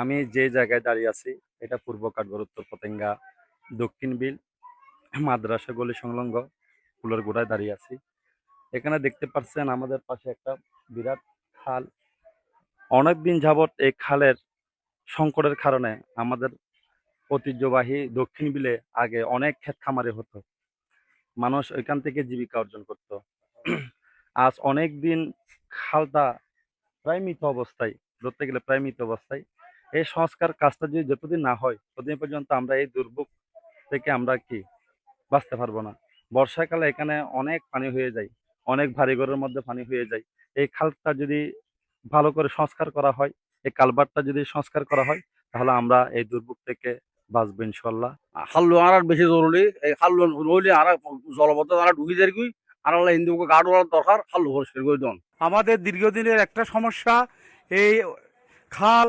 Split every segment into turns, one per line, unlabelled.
আমি যে জায়গায় দাঁড়িয়ে আছি এটা পূর্ব কাঠগড় উত্তর পতেঙ্গা দক্ষিণ বিল মাদ্রাসা গলি সংলগ্ন ফুলের গোড়ায় দাঁড়িয়ে আছি। এখানে দেখতে পাচ্ছেন আমাদের পাশে একটা বিরাট খাল। অনেকদিন যাবৎ এই খালের সংকটের কারণে আমাদের ঐতিহ্যবাহী দক্ষিণ বিলে আগে অনেক ক্ষেত খামারি হতো, মানুষ ওইখান থেকে জীবিকা অর্জন করত। আজ অনেক দিন খালটা প্রায় মৃত অবস্থায়, ধরতে গেলে প্রায় মৃত অবস্থায়। এই সংস্কার কাজটা যদি যতদিন না হয় ততদিন পর্যন্ত আমরা এই দুর্ভোগ থেকে আমরা কি বাঁচতে পারবো না। বর্ষাকালে এখানে অনেক পানি হয়ে যায়, অনেক ভারী ঘরের মধ্যে পানি হয়ে যায়। এই খালটা যদি ভালো করে সংস্কার করা হয়, এই কালভার্টটা যদি সংস্কার করা হয়, তাহলে আমরা এই দুর্ভোগ থেকে বাঁচবো ইনশাল্লাহ।
খাল্লো আর বেশি জরুরি। এই খাল্লো নইলে আর জলবদ্ধ তারা ঢুকি যায় কি আর হিন্দুকে গার্ড ওয়ার দরকার। খাল্লো পরিষ্কার করে দেন।
আমাদের দীর্ঘদিনের একটা সমস্যা এই খাল।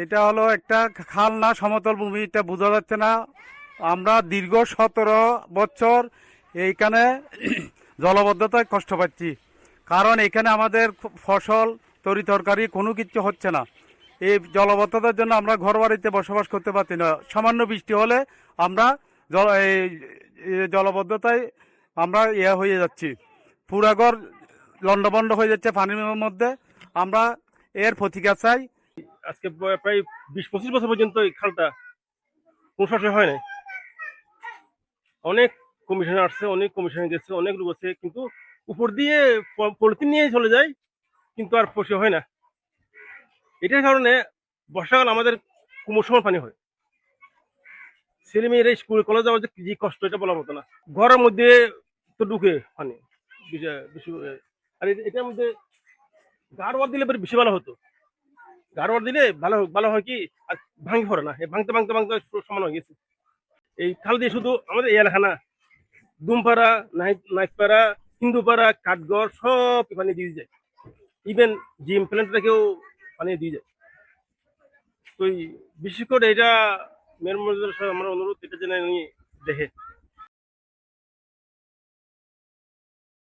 এটা হলো একটা খাল না, সমতল ভূমি, এটা বোঝা যাচ্ছে না। আমরা দীর্ঘ 17 বছর এইখানে জলবদ্ধতায় কষ্ট পাচ্ছি, কারণ এখানে আমাদের ফসল তরি তরকারি কোনো কিছু হচ্ছে না। এই জলবদ্ধতার জন্য আমরা ঘর বাড়িতে বসবাস করতে পারছি না। সামান্য বৃষ্টি হলে আমরা এই জলবদ্ধতায় আমরা হয়ে যাচ্ছি, পুরা ঘর লন্ডভন্ড হয়ে যাচ্ছে পানির মধ্যে। আমরা এর প্রতিকার চাই।
আজকে প্রায় 20-25 বছর পর্যন্ত এই খালটা কোনো শাসন হয় নাই। অনেক কমিশন আসছে, অনেক কমিশন গেছে, অনেক লোক আছে, কিন্তু উপর দিয়ে পলিথিন নিয়ে চলে যায়, কিন্তু আর পরিষ্কার হয় না। এটার কারণে বর্ষাকাল আমাদের কুমোর সময় পানি হয়। ছেলে মেয়েরা স্কুল কলেজ যাওয়ার যে কি কষ্ট, এটা বলার মতো না। ঘরের মধ্যে তো ঢুকে পানি বেশি। আর এটার মধ্যে গাড়োয়ার দিলে বেশি ভালো হতো। গাড়োয়ার দিলে ভালো হয় কি, আর ভাঙি পড়ে না। ভাঙতে ভাঙতে ভাঙতে সমান হয়ে গেছে। এই খাল দিয়ে শুধু আমাদের এই এলাকা না, দুমপাড়া, নাইকপাড়া, হিন্দুপাড়া, কাঠগড় সব পানি দিয়ে যায়। ইভেন জিম প্ল্যান্টটাকেও পানি দিয়ে যায়। তো বিশেষ করে এটা মেয়র মহোদয়ের আমার অনুরোধ, এটা যেন উনি দেখে।